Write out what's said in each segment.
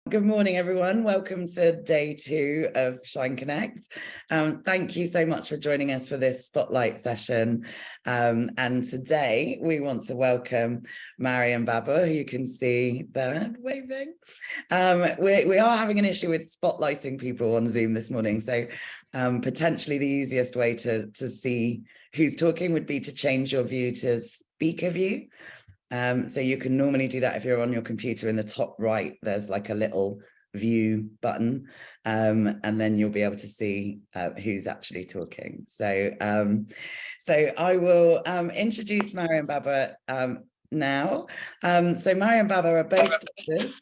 Good morning, everyone. Welcome to day 2 of Shine Connect. Thank you so much for joining us for this spotlight session. And today we want to welcome Mari and Babur, who you can see there waving. We are having an issue with spotlighting people on Zoom this morning. So potentially the easiest way to see who's talking would be to change your view to speaker view. So you can normally do that if you're on your computer. In the top right, there's like a little view button, and then you'll be able to see who's actually talking. So I will introduce Mari and Babur now. So Mari and Babur are both doctors.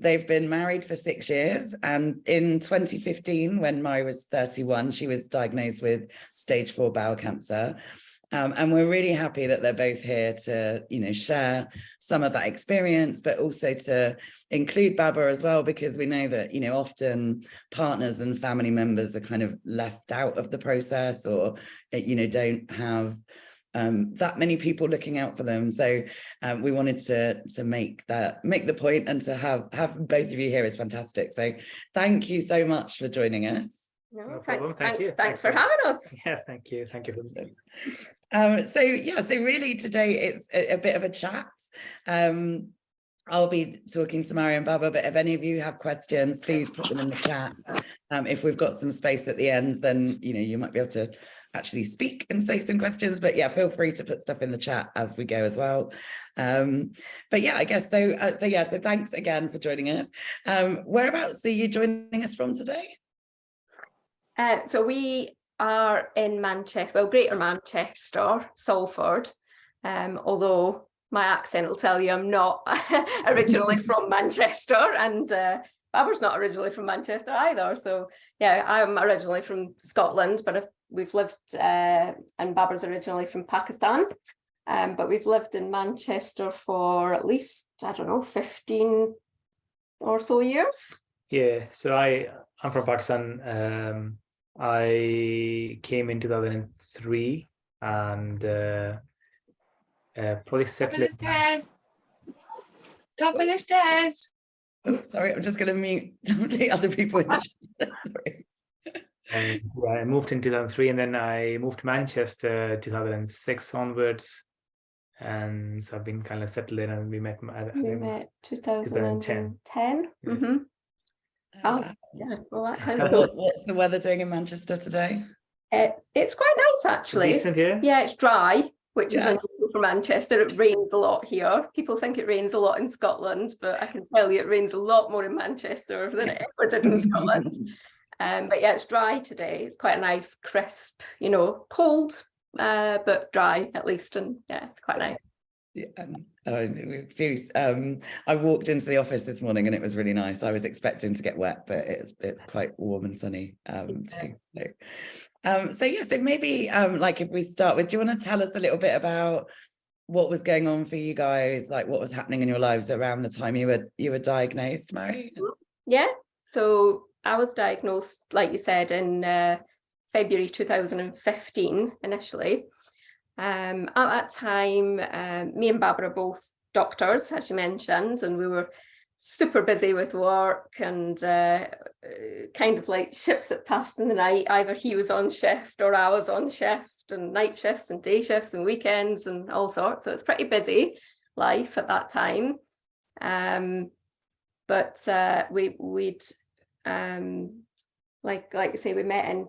They've been married for 6 years, and in 2015, when Mari was 31, she was diagnosed with stage 4 bowel cancer. And we're really happy that they're both here to, share some of that experience, but also to include Babur as well, because we know that, often partners and family members are kind of left out of the process, or, don't have that many people looking out for them. So we wanted to make the point, and to have both of you here is fantastic. So thank you so much for joining us. No problem. Thanks for having us. Yeah, thank you. Thank you. So really today it's a bit of a chat. I'll be talking to Mari and Babur, but if any of you have questions, please put them in the chat. If we've got some space at the end, then you might be able to actually speak and say some questions. But yeah, feel free to put stuff in the chat as we go as well. But yeah, I guess so. So thanks again for joining us. Whereabouts are you joining us from today? So we are in Manchester, well, Greater Manchester, Salford, although my accent will tell you I'm not originally from Manchester, and Babur's not originally from Manchester either. So yeah, I'm originally from Scotland, but we've lived, and Babur's originally from Pakistan, but we've lived in Manchester for at least, 15 or so years. Yeah, so I'm from Pakistan. I came in 2003 and probably settled. Top of the stairs. Oh, sorry, I'm just going to mute the other people. Sorry. I moved in 2003, and then I moved to Manchester 2006 onwards, and so I've been kind of settled in, and we met 2010. Yeah. Mm-hmm. Oh, yeah. Well, that time. What's the weather doing in Manchester today? It's quite nice, actually. Decent, yeah? Yeah, it's dry, which is unusual for Manchester. It rains a lot here. People think it rains a lot in Scotland, but I can tell you it rains a lot more in Manchester than it ever did in Scotland. But yeah, it's dry today. It's quite a nice, crisp, cold, but dry at least, and yeah, it's quite nice. Yeah, I walked into the office this morning and it was really nice. I was expecting to get wet, but it's quite warm and sunny too. So maybe like if we start with, do you want to tell us a little bit about what was going on for you guys, like what was happening in your lives around the time you were diagnosed, Mari? Yeah, so I was diagnosed, like you said, in February 2015 initially. At that time, me and Babur are both doctors, as you mentioned, and we were super busy with work, and kind of like ships that passed in the night. Either he was on shift or I was on shift, and night shifts and day shifts and weekends and all sorts. So it's pretty busy life at that time. But we'd like you say, we met in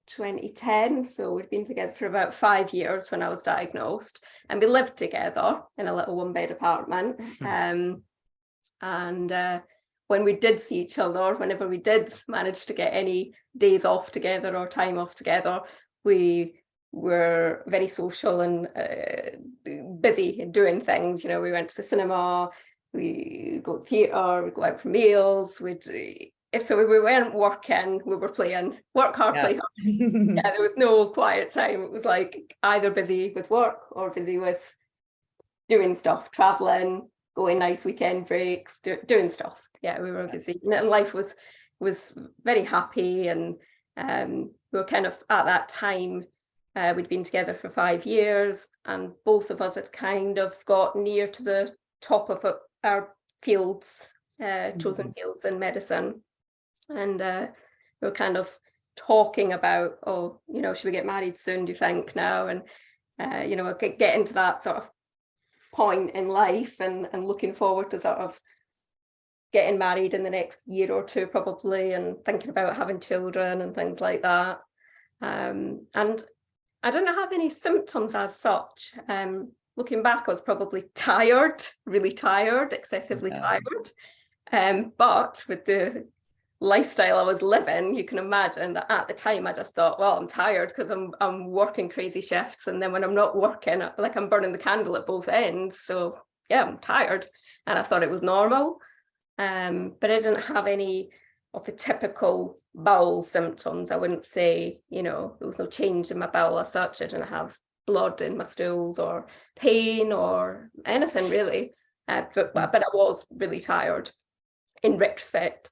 2010, so we'd been together for about 5 years when I was diagnosed, and we lived together in a little 1-bed apartment. And when we did see each other, whenever we did manage to get any days off together or time off together, we were very social and busy doing things. We went to the cinema, we go to theatre, we go out for meals, if we weren't working, we were playing. Work hard, play hard. Yeah, there was no quiet time. It was like either busy with work or busy with doing stuff, traveling, going nice weekend breaks, doing stuff. Yeah, we were busy, and life was very happy. And we were kind of at that time. We'd been together for 5 years, and both of us had kind of got near to the top of our fields, chosen fields in medicine. And we were kind of talking about, oh, should we get married soon, do you think, now? And, we'll get into that sort of point in life and looking forward to sort of getting married in the next year or two probably, and thinking about having children and things like that. And I didn't have any symptoms as such. Looking back, I was probably tired, really tired, excessively tired. But with the lifestyle I was living, you can imagine that at the time I just thought, well, I'm tired because I'm working crazy shifts, and then when I'm not working, like, I'm burning the candle at both ends. So yeah, I'm tired, and I thought it was normal. But I didn't have any of the typical bowel symptoms. I wouldn't say, there was no change in my bowel as such. I didn't have blood in my stools or pain or anything really. But I was really tired in retrospect.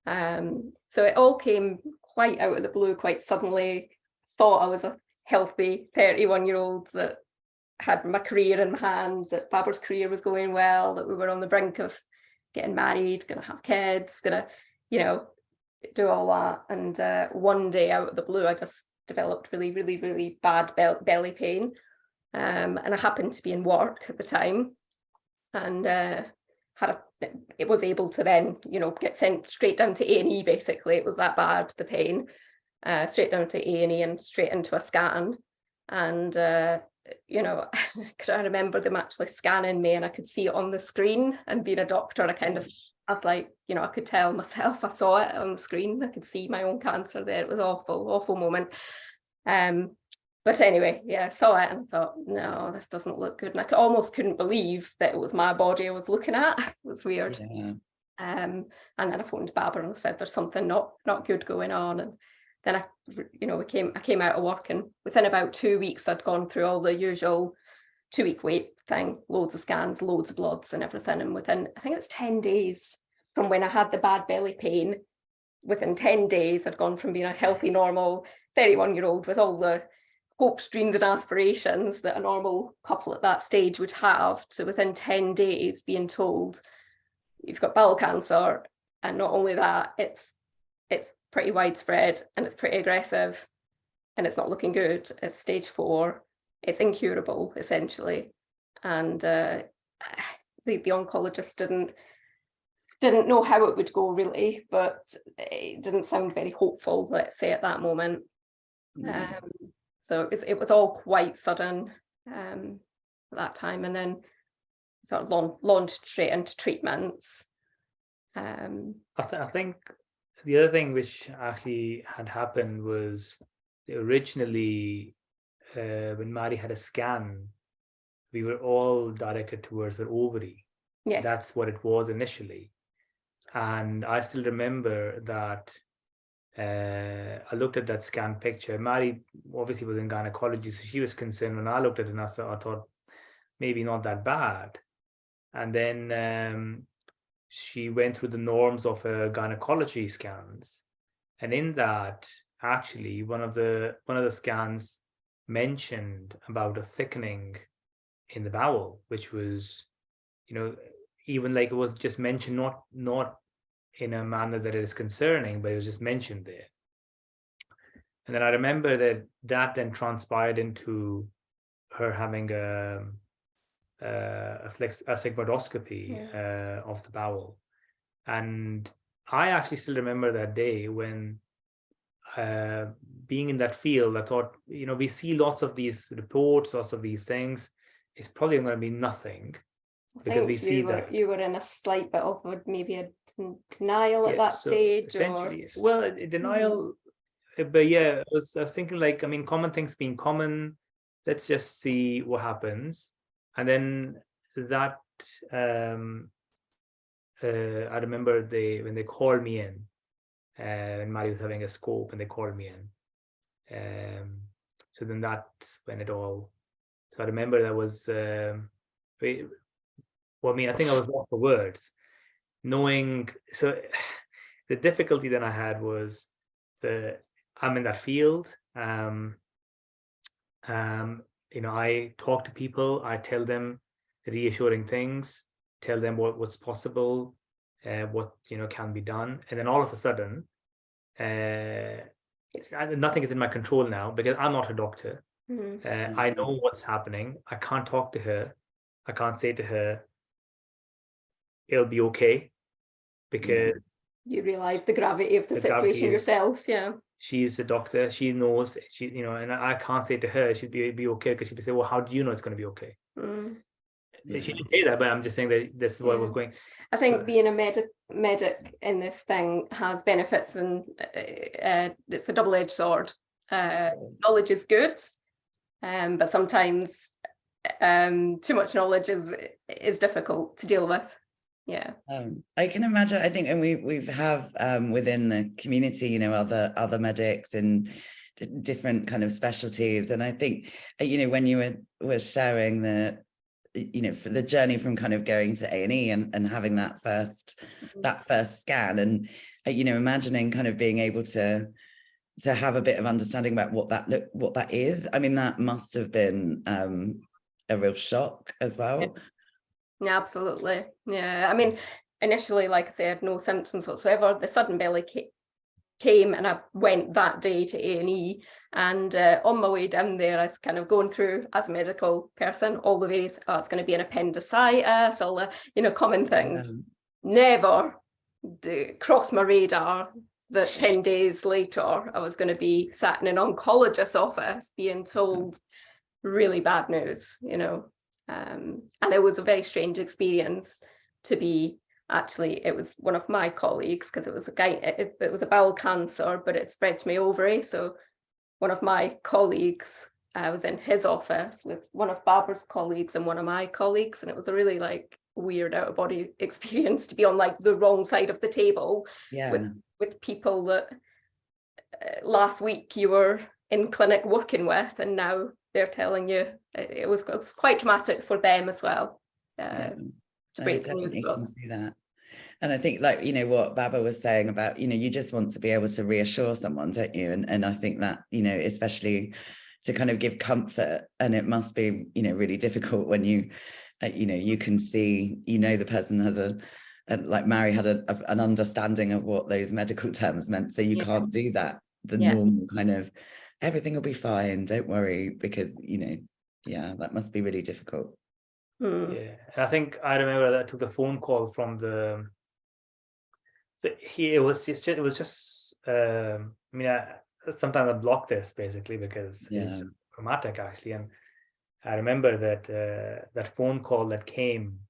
So it all came quite out of the blue, quite suddenly. Thought I was a healthy 31-year-old that had my career in my hand, that Babur's career was going well, that we were on the brink of getting married, gonna have kids, gonna, do all that. And one day out of the blue, I just developed really, really, really bad belly pain. And I happened to be in work at the time, and it was able to then, get sent straight down to A&E. Basically, it was that bad, the pain, straight down to A&E and straight into a scan. And I remember them actually scanning me, and I could see it on the screen. And being a doctor, I was like, I could tell myself, I saw it on the screen, I could see my own cancer there. It was awful moment. But anyway, yeah, I saw it and thought, no, this doesn't look good. And I almost couldn't believe that it was my body I was looking at. It was weird. Yeah. And then I phoned Babur and I said, there's something not good going on. And then I came out of work, and within about 2 weeks, I'd gone through all the usual 2-week wait thing, loads of scans, loads of bloods and everything. And within, I think it was 10 days from when I had the bad belly pain, within 10 days, I'd gone from being a healthy, normal 31-year-old with all the hopes, dreams and aspirations that a normal couple at that stage would have, to within 10 days being told you've got bowel cancer. And not only that, it's pretty widespread and it's pretty aggressive and it's not looking good. It's stage 4. It's incurable, essentially. And the oncologist didn't know how it would go really, but it didn't sound very hopeful, let's say, at that moment. So it was all quite sudden at that time, and then sort of launched straight into treatments. I think the other thing which actually had happened was originally when Mari had a scan, we were all directed towards her ovary. Yeah, that's what it was initially. And I still remember that I looked at that scan picture. Mari obviously was in gynecology, so she was concerned. When I looked at it, and I thought maybe not that bad. And then she went through the norms of gynecology scans, and in that, actually, one of the scans mentioned about a thickening in the bowel, which was, even like it was just mentioned, not in a manner that is concerning, but it was just mentioned there. And then I remember that then transpired into her having a sigmoidoscopy of the bowel. And I actually still remember that day when, being in that field, I thought, we see lots of these reports, lots of these things. It's probably going to be nothing. Because we see that you were in a slight bit of maybe a denial at that stage, or denial. But yeah, I was thinking, like, common things being common, let's just see what happens. And then that I remember when they called me in, and Mari was having a scope, and they called me in. So then that's when it all. So I remember that was. I think I was lost for words, knowing. So the difficulty that I had was I'm in that field. I talk to people, I tell them reassuring things, tell them what's possible, what can be done, and then all of a sudden, nothing is in my control now because I'm not a doctor. I know what's happening. I can't talk to her. I can't say to her, it'll be okay, because you realize the gravity of the situation yourself. Yeah, she's a doctor. She knows. And I can't say to her she'd be okay, because she'd say, well, how do you know it's going to be okay? She didn't say that, but I'm just saying that this is what was going. I think being a medic in this thing has benefits, and it's a double-edged sword. Knowledge is good, but sometimes too much knowledge is difficult to deal with. Yeah, I can imagine. I think, and we've within the community, other medics in different kind of specialties, and I think when you were sharing for the journey from kind of going to A&E and having that first scan, and imagining kind of being able to have a bit of understanding about what that is. I mean, that must have been a real shock as well. Yeah, absolutely. Yeah, I mean, initially, like I said, I had no symptoms whatsoever. The sudden belly came, and I went that day to A&E, and on my way down there, I was kind of going through, as a medical person, all the various, it's going to be an appendicitis, all the common things. Never crossed my radar that 10 days later I was going to be sat in an oncologist's office being told really bad news, and it was a very strange experience to be. Actually, it was one of my colleagues, because it was it was a bowel cancer, but it spread to my ovary. So one of my colleagues, I was in his office with one of Babur's colleagues and one of my colleagues, and it was a really weird out of body experience to be on the wrong side of the table with people that last week you were in clinic working with, and now they're telling you. It was quite traumatic for them as well. I definitely can see that. And I think, what Babur was saying about, you just want to be able to reassure someone, don't you? And I think that, especially to kind of give comfort, and it must be, really difficult when you, you can see, the person has like Mari had an understanding of what those medical terms meant. So you can't do that. The normal kind of, everything will be fine, don't worry, because, that must be really difficult. Yeah, I think I remember that I took the phone call from it was just sometimes I block this basically because it's just traumatic actually, and I remember that phone call that came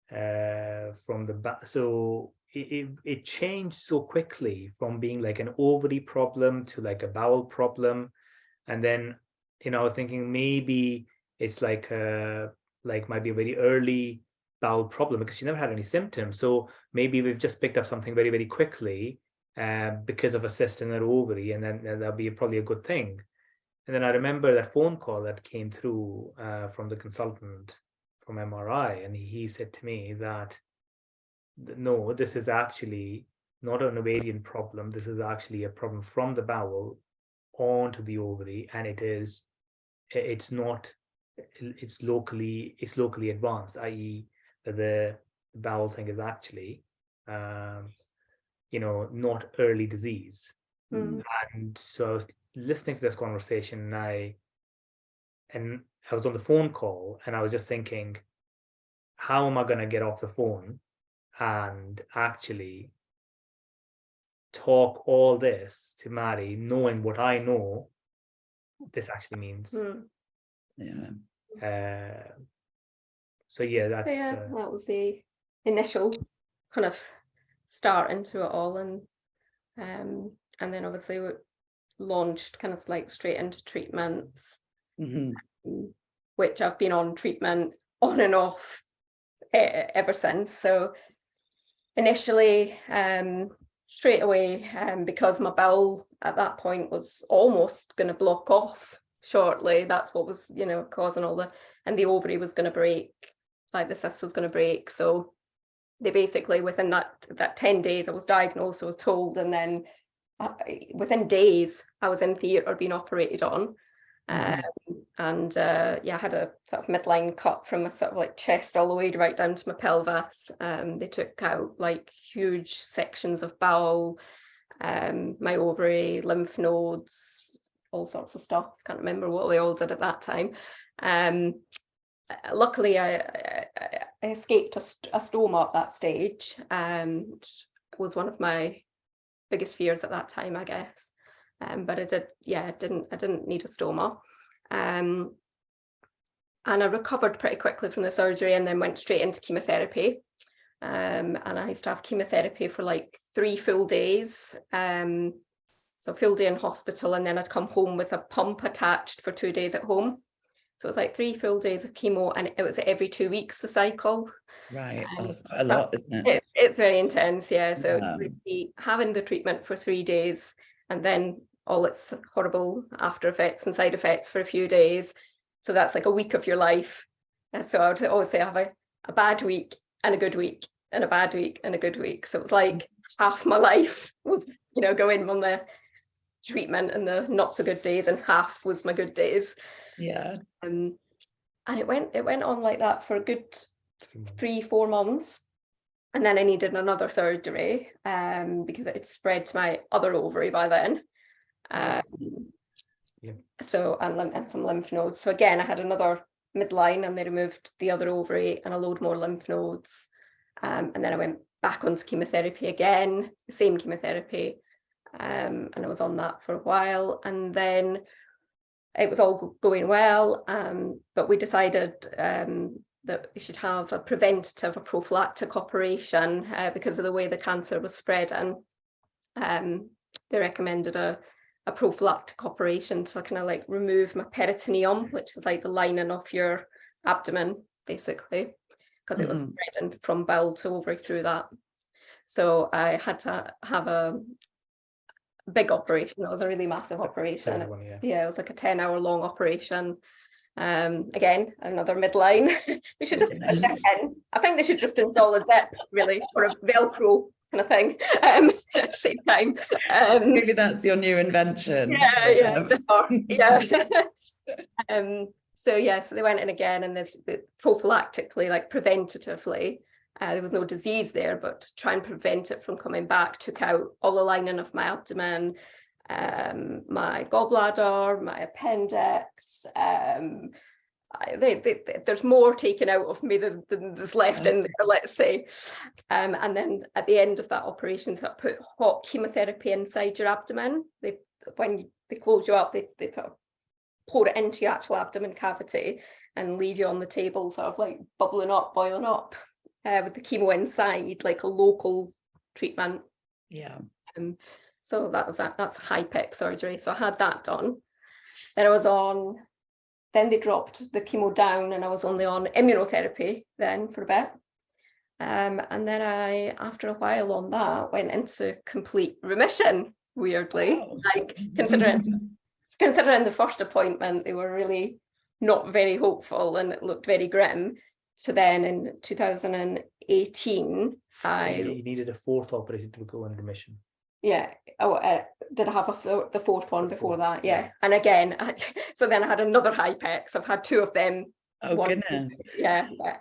from so it changed so quickly from being like an ovary problem to like a bowel problem, and then I was thinking maybe it's like might be a very early bowel problem because she never had any symptoms. So maybe we've just picked up something very, very quickly because of a cyst in her ovary, and then that'll be probably a good thing. And then I remember that phone call that came through from the consultant from MRI, and he said to me that, no, this is actually not an ovarian problem. This is actually a problem from the bowel onto the ovary, and it's locally advanced, i.e. the bowel thing is actually not early disease. And so I was listening to this conversation, and I was on the phone call, and I was just thinking, how am I going to get off the phone and actually talk all this to Mari, knowing what I know this actually means. So that was the initial kind of start into it all, and then obviously we launched kind of straight into treatments, which I've been on treatment on and off ever since. So initially, straight away, because my bowel at that point was almost going to block off shortly. That's what was, causing and the ovary was going to break, the cyst was going to break. So they basically, within that 10 days, I was diagnosed, I was told, and then within days, I was in theatre being operated on. And yeah, I had a sort of midline cut from my sort of like chest all the way right down to my pelvis. They took out like huge sections of bowel, my ovary, lymph nodes, all sorts of stuff. Can't remember what they all did at that time. Luckily, I escaped a stoma at that stage, which was one of my biggest fears at that time, I guess. But I didn't need a stoma. And I recovered pretty quickly from the surgery and then went straight into chemotherapy. And I used to have chemotherapy for like 3 full days. So full day in hospital, and then I'd come home with a pump attached for 2 days at home. So it was like 3 full days of chemo, and it was every 2 weeks, the cycle. Right, that's quite a lot, isn't it? It's very intense, yeah. So Yeah. you'd be having the treatment for 3 days, and then all its horrible after effects and side effects for a few days. So that's like a week of your life. And so I would always say I have a bad week and a good week and a bad week and a good week. So it was like half my life was, going on the treatment and the not so good days, and half was my good days. Yeah. And it went on like that for a good 3-4 months. And then I needed another surgery because it had spread to my other ovary by then. So, and some lymph nodes. So again, I had another midline, and they removed the other ovary and a load more lymph nodes. And then I went back onto chemotherapy again, the same chemotherapy. And I was on that for a while, and then it was all going well. But we decided that we should have a preventative, a prophylactic operation because of the way the cancer was spreading. They recommended a prophylactic operation to kind of like remove my peritoneum, which is like the lining of your abdomen, basically, because it was spreading from bowel to ovary through that. So I had to have a big operation. It was a really massive operation. Yeah, it was like a 10-hour long operation. Again, another midline. They should just put a zip in. I think they should just install a zip, really, or a Velcro kind of thing. Same time. Maybe that's your new invention. Yeah. So they went in again, and they prophylactically, like preventatively, there was no disease there, but to try and prevent it from coming back, took out all the lining of my abdomen, my gallbladder, my appendix. There's more taken out of me than there's left in there, let's say. And then at the end of that operation, they put hot chemotherapy inside your abdomen. When they close you up, they pour it into your actual abdomen cavity and leave you on the table, sort of like bubbling up, boiling up, with the chemo inside, like a local treatment. Yeah. So that's high-tech surgery. So I had that done. Then they dropped the chemo down, and I was only on immunotherapy then for a bit. And then after a while on that, went into complete remission, weirdly. Wow. Like considering the first appointment, they were really not very hopeful and it looked very grim. So then in 2018, you needed a 4th operation to go into remission. Yeah. Did I have the 4th one before that? Yeah. And again, so then I had another HIPEX. I've had 2 of them. Oh, goodness. Yeah. I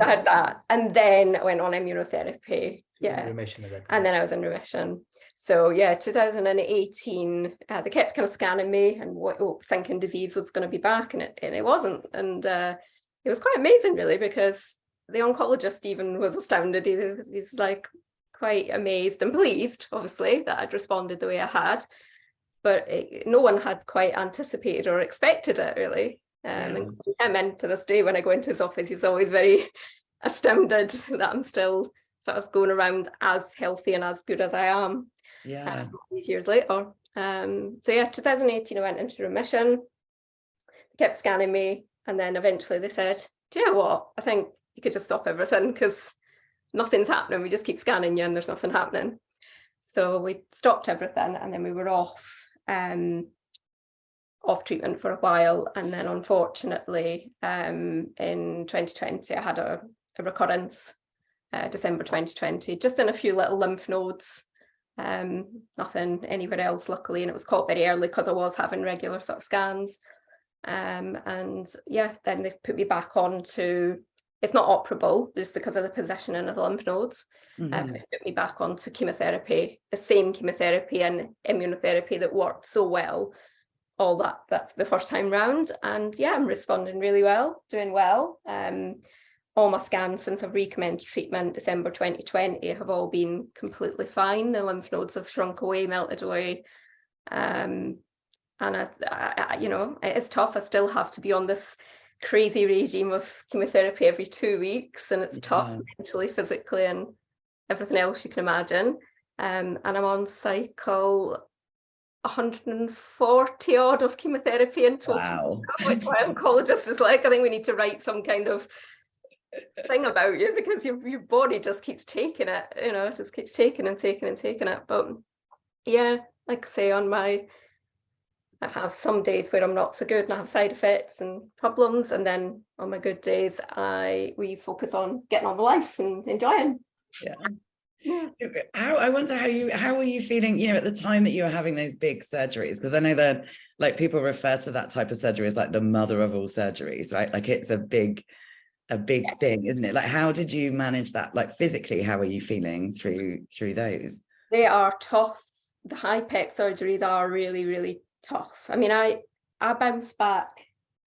had that. And then I went on immunotherapy. Yeah. Remission again. And then I was in remission. So yeah, 2018, they kept kind of scanning me and thinking disease was going to be back, and it wasn't. And it was quite amazing, really, because the oncologist even was astounded. He's like quite amazed and pleased, obviously, that I'd responded the way I had, but no one had quite anticipated or expected it, really. And him, to this day, when I go into his office, he's always very astounded that I'm still sort of going around as healthy and as good as I am. Yeah. These years later. So yeah, 2018 I went into remission. They kept scanning me, and then eventually they said, do you know what, I think you could just stop everything because nothing's happening. We just keep scanning you and there's nothing happening. So we stopped everything, and then we were off treatment for a while. And then unfortunately in 2020 I had a recurrence, December 2020, just in a few little lymph nodes, nothing anywhere else, luckily, and it was caught very early because I was having regular sort of scans. And yeah, then they've put me back on to, it's not operable just because of the positioning of the lymph nodes. Mhm. They put me back onto chemotherapy, the same chemotherapy and immunotherapy that worked so well all that the first time round. And yeah, I'm responding really well, doing well. All my scans since I've recommenced treatment December 2020 have all been completely fine. The lymph nodes have shrunk away, melted away. And I, you know, it's tough. I still have to be on this crazy regime of chemotherapy every 2 weeks, and it's tough mentally, physically, and everything else you can imagine. And I'm on cycle 140 odd of chemotherapy in total. Wow. Which my oncologist is like, I think we need to write some kind of thing about you, because your body just keeps taking it, you know, just keeps taking and taking and taking it. But yeah, like I say, I have some days where I'm not so good and I have side effects and problems, and then on my good days we focus on getting on with life and enjoying. Yeah. Yeah. I wonder how were you feeling, you know, at the time that you were having those big surgeries? Because I know that like people refer to that type of surgery as like the mother of all surgeries, right? Like it's a big thing, isn't it? Like how did you manage that? Like physically, how are you feeling through those? They are tough. The high pec surgeries are really, really tough. I mean, I bounced back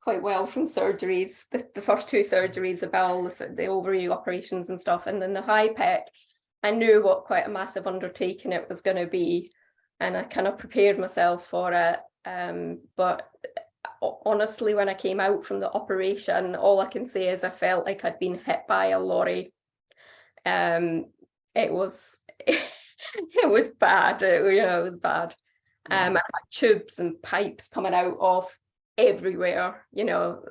quite well from surgeries, the first two surgeries, the bowel, the ovary operations and stuff, and then the high pec, I knew what quite a massive undertaking it was going to be, and I kind of prepared myself for it. But honestly, when I came out from the operation, all I can say is I felt like I'd been hit by a lorry. It was it was bad. It was bad. I had tubes and pipes coming out of everywhere. You know,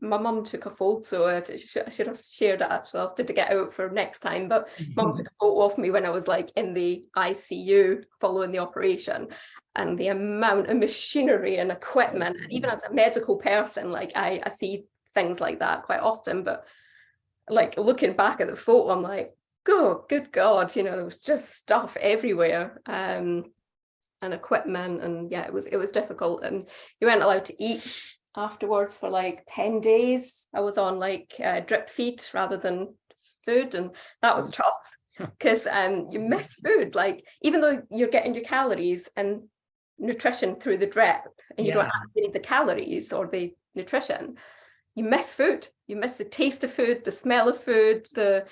my mum took a photo. I should have shared it actually. I'll have to get out for next time. But mum took a photo of me when I was like in the ICU following the operation, and the amount of machinery and equipment. And even as a medical person, like I see things like that quite often. But like looking back at the photo, I'm like, oh, good God, you know, there was just stuff everywhere. And equipment, and yeah, it was difficult, and you weren't allowed to eat afterwards for like 10 days. I was on like drip feed rather than food, and that was tough because you miss food. Like even though you're getting your calories and nutrition through the drip, and you don't actually need the calories or the nutrition, you miss food. You miss the taste of food, the smell of food, the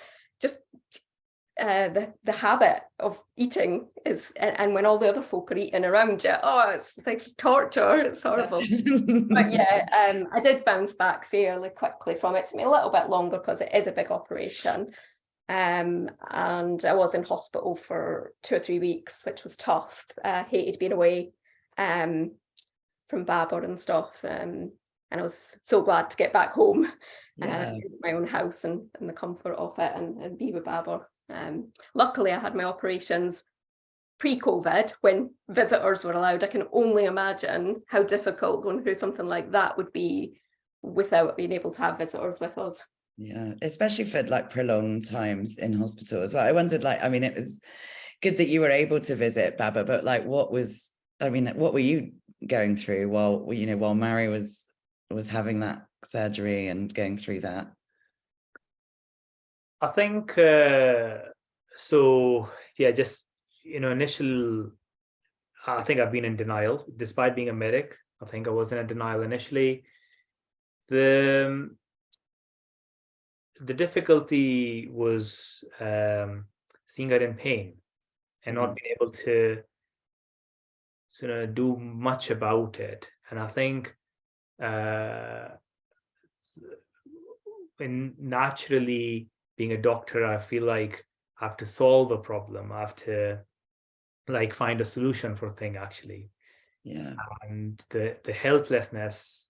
habit of eating is, and when all the other folk are eating around you, it's like torture. It's horrible. But yeah, I did bounce back fairly quickly from it. It took me a little bit longer because it is a big operation. And I was in hospital for 2 or 3 weeks, which was tough. Hated being away from Babur and stuff. And I was so glad to get back home, my own house and the comfort of it, and be with Babur. Luckily, I had my operations pre-COVID when visitors were allowed. I can only imagine how difficult going through something like that would be without being able to have visitors with us. Yeah, especially for like prolonged times in hospital as well. I wondered, like, I mean, it was good that you were able to visit Babur, but like, what were you going through while Mari was having that surgery and going through that? I think so. Yeah, just initial. I think I've been in denial, despite being a medic. I think I was in a denial initially. The difficulty was seeing her in pain and not being able to do much about it. And I think naturally, being a doctor, I feel like I have to solve a problem. I have to like find a solution for a thing, actually. Yeah. And the helplessness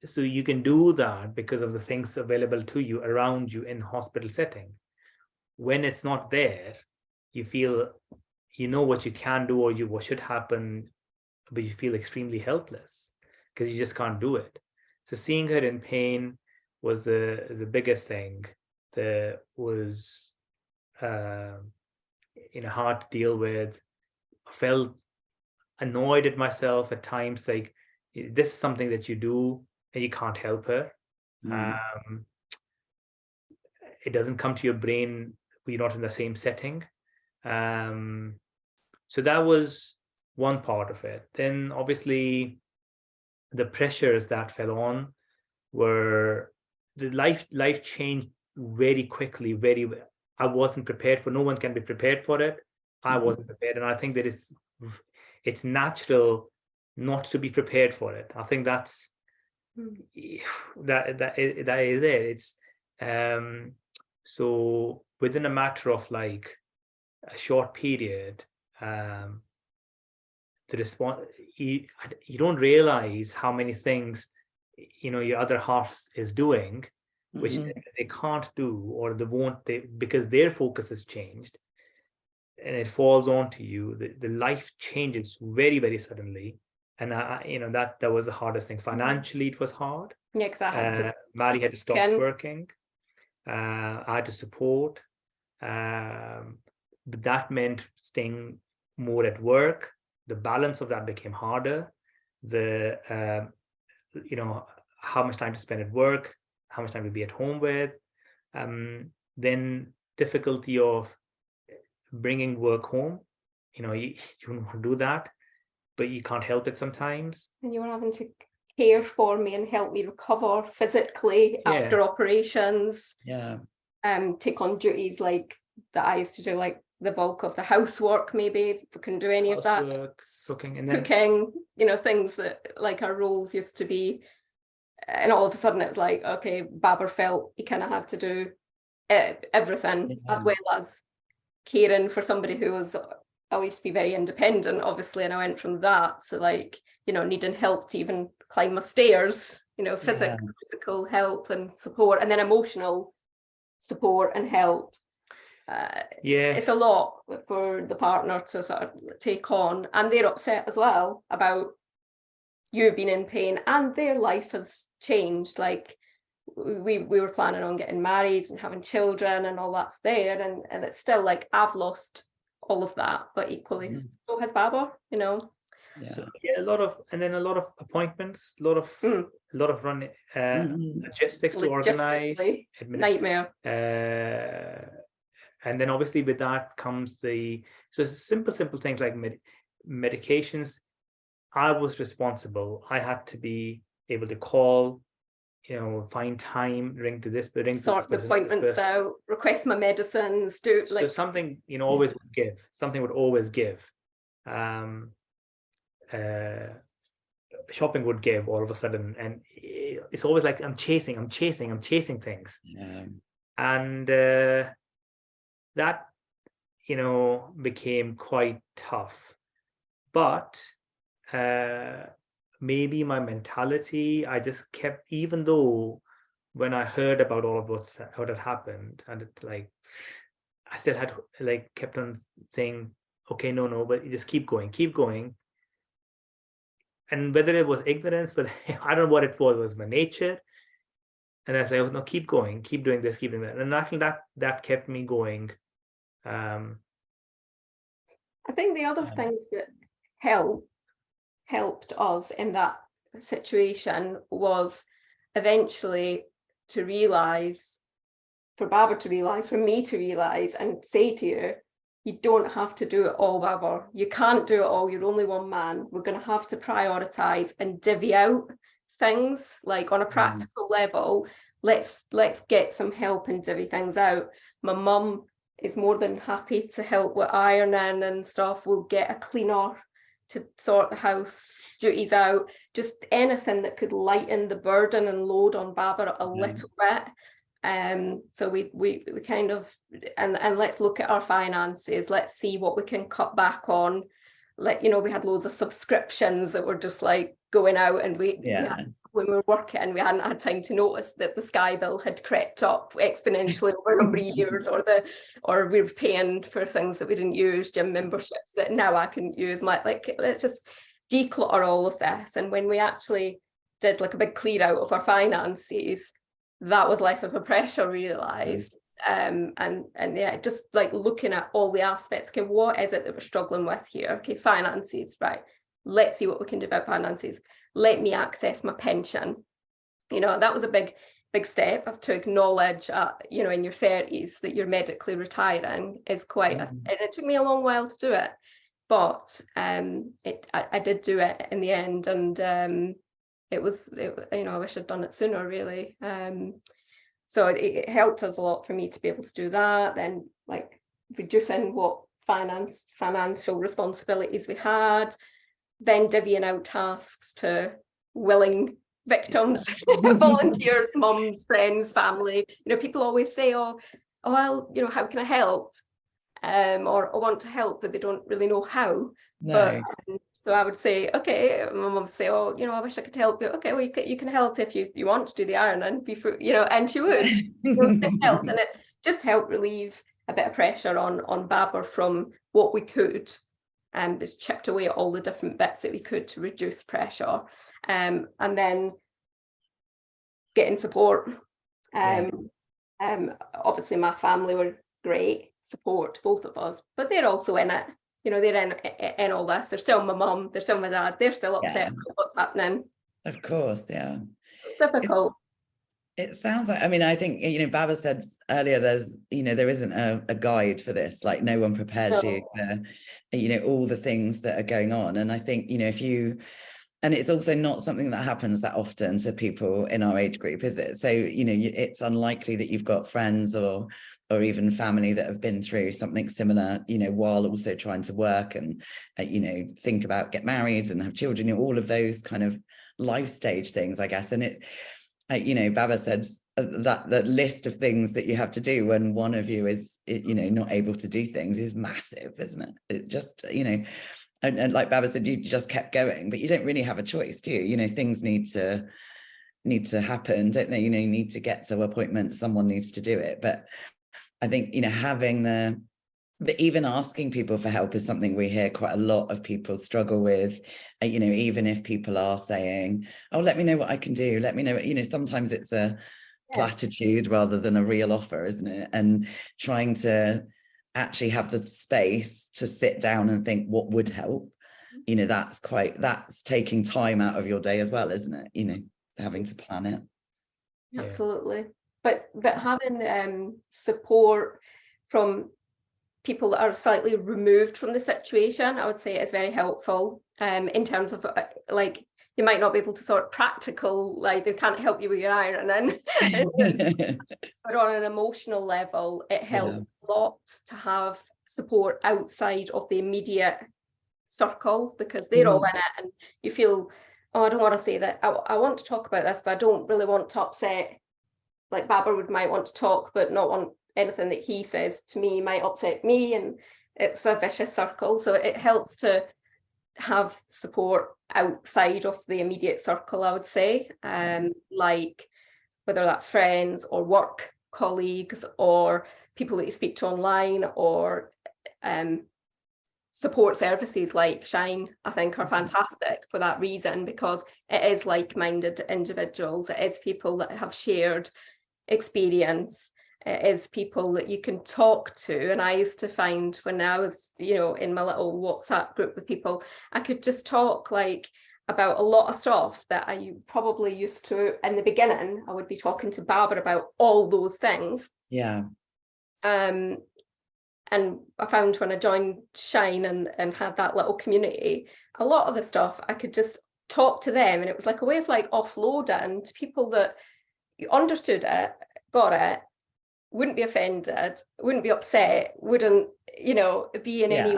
so you can do that because of the things available to you around you in hospital setting. When it's not there, you feel what you can do or what should happen, but you feel extremely helpless because you just can't do it. So seeing her in pain was the biggest thing that was hard to deal with. I felt annoyed at myself at times, like this is something that you do and you can't help her. It doesn't come to your brain, you're not in the same setting. So that was one part of it. Then obviously the pressures that fell on were the life changed very quickly. I wasn't prepared for. No one can be prepared for it. I wasn't prepared, and I think that it's natural not to be prepared for it. I think that's that is it. It's so within a matter of like a short period, the response, you don't realize how many things your other half is doing, which they can't do, or because their focus has changed, and it falls onto you. The life changes very, very suddenly, and that was the hardest thing. Financially, it was hard. Yeah, because Mari had to stop working. I had to support, but that meant staying more at work. The balance of that became harder. How much time to spend at work, how much time to be at home with, then difficulty of bringing work home. You don't want to do that, but you can't help it sometimes. And you were having to care for me and help me recover physically after operations. Take on duties like that I used to do, like the bulk of the housework, maybe, if we couldn't do any of that. Cooking, things that like our roles used to be. And all of a sudden it's like, okay, Babur felt he kind of had to do everything, as well as caring for somebody who was always to be very independent, obviously. And I went from that to like, needing help to even climb my stairs, physical help and support, and then emotional support and help. It's a lot for the partner to sort of take on, and they're upset as well about you being in pain, and their life has changed. Like we were planning on getting married and having children and all that's there, and it's still like I've lost all of that, but equally so has Babur. So, a lot of appointments, a lot of running logistics to organize, nightmare. And then obviously with that comes simple things like medications. I was responsible. I had to be able to call, find time, ring to this, sort the appointments out, request my medicines, do like. So something, always would give. Something would always give. Shopping would give all of a sudden, and it's always like I'm chasing things. And that became quite tough. But maybe my mentality, I just kept, even though when I heard about all of what had happened, and I still had kept on saying, okay, no, but you just keep going. And whether it was ignorance, but I don't know what it was my nature. And I said, no, keep going, keep doing this, keep doing that. And actually that kept me going. I think the other things that helped us in that situation was eventually to realise, for Babur to realise, for me to realise and say to you, you don't have to do it all, Babur. You can't do it all. You're only one man. We're going to have to prioritise and divvy out things, like on a practical level. Let's get some help and divvy things out. My mum is more than happy to help with ironing and stuff. We'll get a cleaner to sort the house duties out. Just anything that could lighten the burden and load on Babur a little bit. So we kind of, and let's look at our finances. Let's see what we can cut back on. We had loads of subscriptions that were just like going out, and when we were working, we hadn't had time to notice that the Sky bill had crept up exponentially over a number of years, or we were paying for things that we didn't use, gym memberships that now I couldn't use. Let's just declutter all of this. And when we actually did like a big clear out of our finances, that was less of a pressure, realised. And just like looking at all the aspects. Okay, what is it that we're struggling with here? Okay, finances, right? Let's see what we can do about finances. let me access my pension. You know, that was a big step to acknowledge, you know, in your 30s that you're medically retiring is quite, and it took me a long while to do it, but I did do it in the end, and it was, you know, I wish I'd done it sooner, really. So it helped us a lot for me to be able to do that. Then, like, reducing what financial responsibilities we had, then divvying out tasks to willing victims, volunteers, mums, friends, family. You know, people always say, oh, well, you know, how can I help? Or I want to help, but they don't really know how. No. But so I would say, okay, my mum would say, oh, you know, I wish I could help you. Okay, well, you can help if you want to do the ironing, you know, and she would. It helped, and it just helped relieve a bit of pressure on Babur from what we could, and chipped away at all the different bits that we could to reduce pressure. And then getting support. Obviously my family were great support, both of us, but they're also in it. You know, they're in all this. They're still my mum, they're still my dad, they're still upset about what's happening. Of course, yeah. It's difficult. It sounds like, I mean, I think, you know, Babur said earlier, there's, you know, there isn't a guide for this, like no one prepares you for, you know, all the things that are going on. And I think, you know, and it's also not something that happens that often to people in our age group, is it? So, you know, it's unlikely that you've got friends or even family that have been through something similar, you know, while also trying to work and, you know, think about get married and have children, you know, all of those kind of life stage things, I guess. And it, you know, Babur said that the list of things that you have to do when one of you is, you know, not able to do things is massive, isn't it? It just, you know, and like Babur said, you just kept going, but you don't really have a choice, do you? You know, things need to happen, don't they? You know, you need to get to appointments, someone needs to do it. But I think, you know, but even asking people for help is something we hear quite a lot of people struggle with, you know, even if people are saying, oh, let me know what I can do. Let me know, you know, sometimes it's a platitude rather than a real offer, isn't it? And trying to actually have the space to sit down and think what would help, you know, that's taking time out of your day as well, isn't it? You know, having to plan it. Absolutely. But having support from people that are slightly removed from the situation, I would say is very helpful, in terms of like, you might not be able to sort of practical, like they can't help you with your ironing, but on an emotional level, it helps a lot to have support outside of the immediate circle, because they're all in it, and you feel, oh, I don't want to say that, I want to talk about this, but I don't really want to upset, like Babur might want to talk, but not want anything that he says to me might upset me, and it's a vicious circle. So it helps to have support outside of the immediate circle, I would say, like whether that's friends or work colleagues or people that you speak to online, or support services like Shine, I think, are fantastic for that reason, because it is like-minded individuals, it is people that have shared experience, it is people that you can talk to. And I used to find when I was, you know, in my little WhatsApp group with people, I could just talk like about a lot of stuff that I probably used to in the beginning. I would be talking to Babur about all those things. Yeah. And I found when I joined Shine and had that little community, a lot of the stuff I could just talk to them, and it was like a way of like offloading to people that understood it, got it, wouldn't be offended, wouldn't be upset, wouldn't, you know, be in any.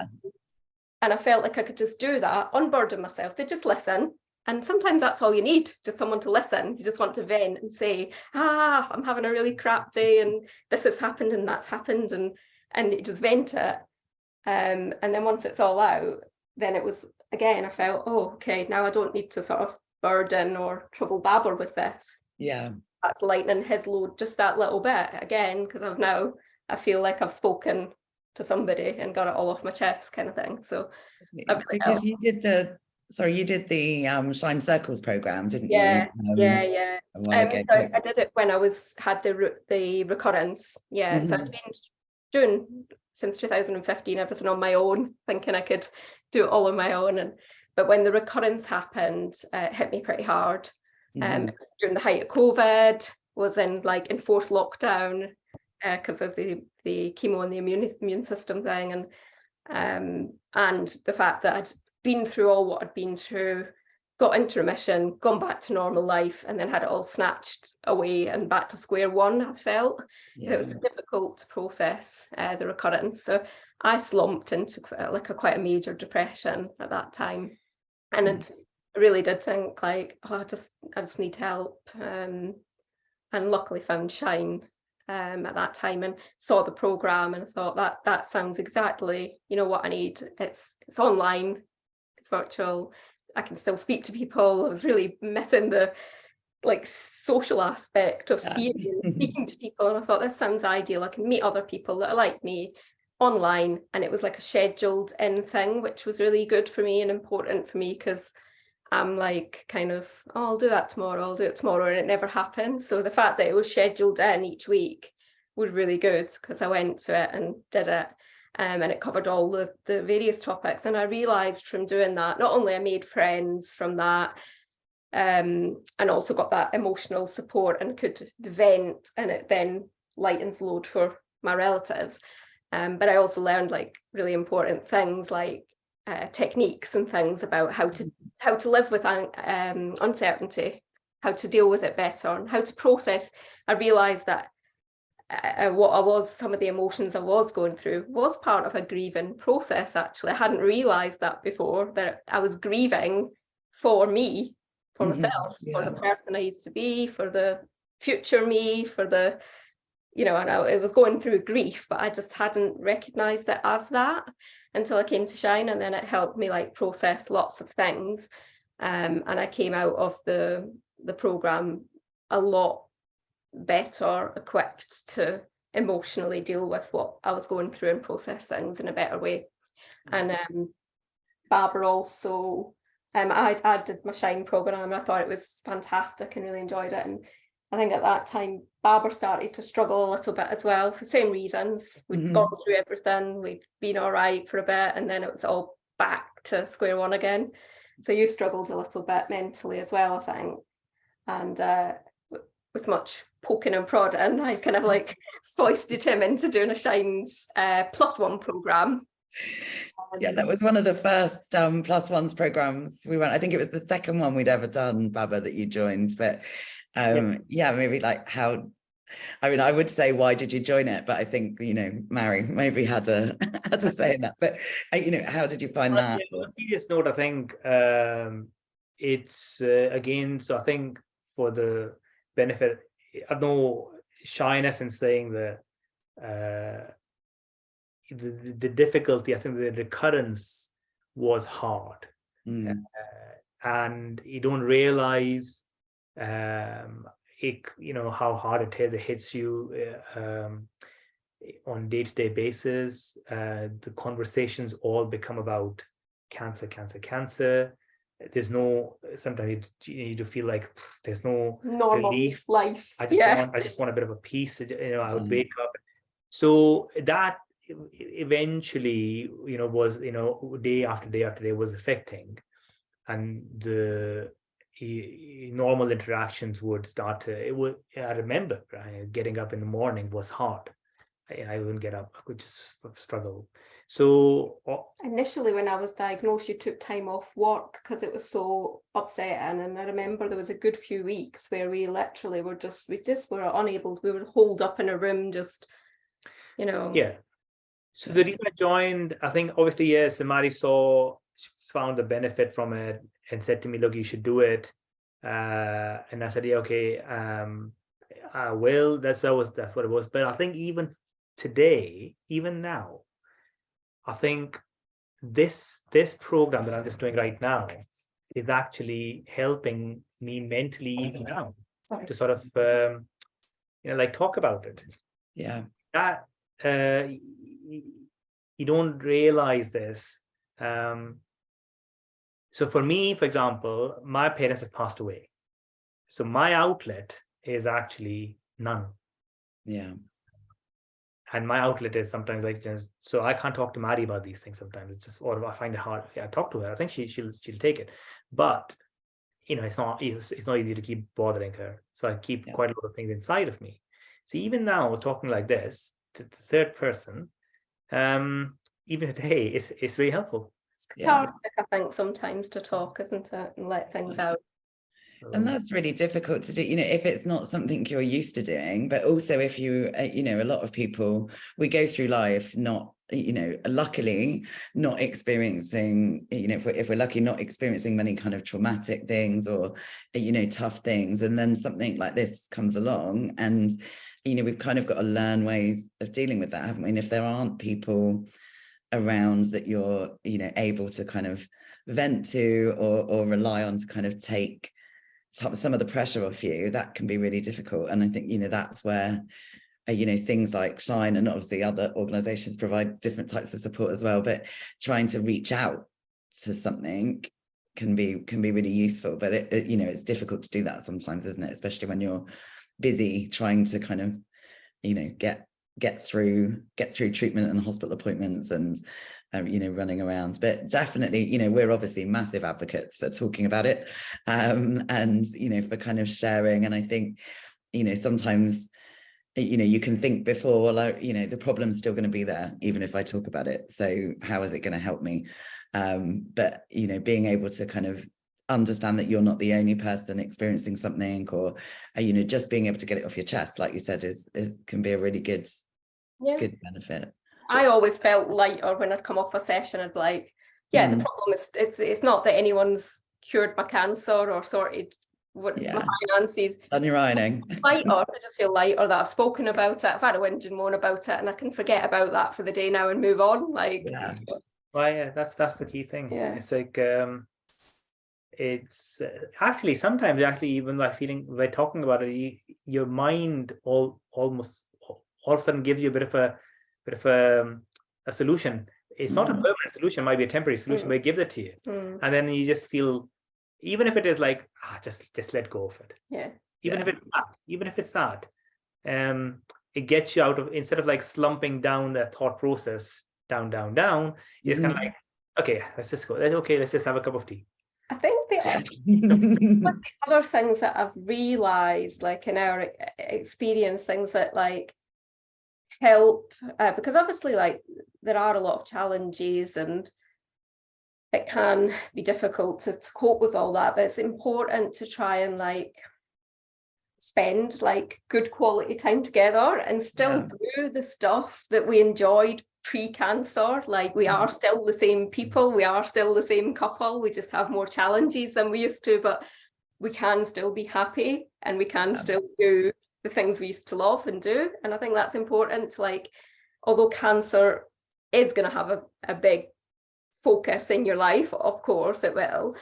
And I felt like I could just do that, unburden myself. They just listen. And sometimes that's all you need, just someone to listen. You just want to vent and say, I'm having a really crap day and this has happened and that's happened, and you just vent it. And then once it's all out, then it was, again, I felt, oh, okay, now I don't need to sort of burden or trouble Babur with this. Yeah. That's lightening his load just that little bit, again, because I feel like I've spoken to somebody and got it all off my chest, kind of thing. So because you did the Shine Circles program, didn't you? Yeah. A while ago. So I did it when I had the recurrence. Yeah. So I've been doing since 2015 everything on my own, thinking I could do it all on my own, and But when the recurrence happened, it hit me pretty hard. During the height of COVID, was in enforced lockdown because of the chemo and the immune system thing, and the fact that I'd been through all what I'd been through, got into remission, gone back to normal life, and then had it all snatched away and back to square one. I felt it was difficult to process the recurrence. So I slumped into quite a major depression at that time, and I really did think I just need help. And luckily found Shine at that time and saw the program and thought that sounds exactly what I need. It's online, it's virtual. I can still speak to people. I was really missing the social aspect of seeing and speaking to people, and I thought this sounds ideal. I can meet other people that are like me online, and it was like a scheduled in thing, which was really good for me and important for me, because I'm I'll do that tomorrow, I'll do it tomorrow, and it never happens. So the fact that it was scheduled in each week was really good, because I went to it and did it. And it covered all the various topics. And I realised from doing that, not only I made friends from that, and also got that emotional support and could vent, and it then lightens load for my relatives. But I also learned really important things techniques and things about how to live with uncertainty, how to deal with it better, and how to process. I realised that some of the emotions I was going through was part of a grieving process. Actually, I hadn't realised that before, that I was grieving for me, for myself, for the person I used to be, for the future me, for the it was going through grief, but I just hadn't recognised it as that until I came to Shine, and then it helped me process lots of things, and I came out of the programme a lot better equipped to emotionally deal with what I was going through and process things in a better way. And Babur also, I did my Shine programme. I thought it was fantastic and really enjoyed it, and I think at that time Babur started to struggle a little bit as well, for the same reasons. We'd gone through everything, we'd been all right for a bit, and then it was all back to square one again. So you struggled a little bit mentally as well, I think. And with much poking and prodding, I kind of foisted him into doing a Shine's +1 programme. Yeah, that was one of the first +1s programs we went. I think it was the second one we'd ever done, Babur, that you joined. But maybe how, I would say, why did you join it? But I think, Mari maybe had a say in that. But, how did you find that? On a serious note, I think it's, again, so I think for the benefit, I know shyness in saying the difficulty, I think the recurrence was hard. And you don't realize how hard it is. It hits you on day-to-day basis. The conversations all become about cancer. There's no, sometimes you feel like there's no normal relief. Life. I just want a bit of a peace. I would wake up. So that eventually, was, day after day was affecting, and the normal interactions would start to, I remember getting up in the morning was hard. I wouldn't get up. I would just struggle. So initially, when I was diagnosed, you took time off work because it was so upsetting. And I remember there was a good few weeks where we literally were were unable. We were holed up in a room, just, Yeah. So the reason I joined, I think, obviously, so Mari found the benefit from it and said to me, look, you should do it. And I said, yeah, okay, I will. That's what it was. But I think even today, even now, I think this program that I'm just doing right now is actually helping me mentally even now to sort of talk about it. Yeah. That you don't realize this. So for me, for example, my parents have passed away. So my outlet is actually none. Yeah. And my outlet is sometimes like just, so I can't talk to Mari about these things sometimes. It's just, or I find it hard. Yeah, talk to her. I think she'll take it, but it's not easy to keep bothering her. So I keep quite a lot of things inside of me. So even now, talking like this to the third person, even today, it's very helpful. It's hard, I think, sometimes to talk, isn't it, and let things out. And that's really difficult to do, if it's not something you're used to doing, but also if you, a lot of people, we go through life not, luckily not experiencing, if we're lucky, not experiencing many kind of traumatic things or, tough things. And then something like this comes along and, we've kind of got to learn ways of dealing with that, haven't we? And if there aren't people around that you're, able to kind of vent to or rely on to kind of take some of the pressure off you, that can be really difficult. And I think, that's where, things like Shine and obviously other organizations provide different types of support as well, but trying to reach out to something can be really useful. But it's difficult to do that sometimes, isn't it? Especially when you're busy trying to kind of, get through treatment and hospital appointments and running around. But definitely, we're obviously massive advocates for talking about it, and for kind of sharing. And I think, sometimes, you can think before, well, the problem's still going to be there even if I talk about it, so how is it going to help me? But being able to kind of understand that you're not the only person experiencing something, or just being able to get it off your chest, like you said, is can be a really good benefit. I always felt lighter when I'd come off a session. I'd be like, the problem is it's not that anyone's cured my cancer or sorted what my finances. Done your ironing. Lighter, I just feel lighter that I've spoken about it. I've had a whinge and moan about it, and I can forget about that for the day now and move on. That's the key thing. It's like it's actually sometimes even by feeling, by talking about it, your mind almost all of a sudden gives you a bit of a solution. It's not a permanent solution, it might be a temporary solution, but it gives it to you. And then you just feel, even if it is like, just let go of it. Even if it's that, it gets you out of, instead of like slumping down that thought process down, it's kind of like, okay, let's just go. Let's just have a cup of tea. I think the other things that I've realized, like in our experience, things that like help, because obviously like there are a lot of challenges and it can be difficult to cope with all that, but it's important to try and like spend like good quality time together and still do the stuff that we enjoyed pre-cancer. Like we are still the same people, we are still the same couple, we just have more challenges than we used to, but we can still be happy and we can still do the things we used to love and do. And I think that's important to, like, although cancer is going to have a big focus in your life, of course it will,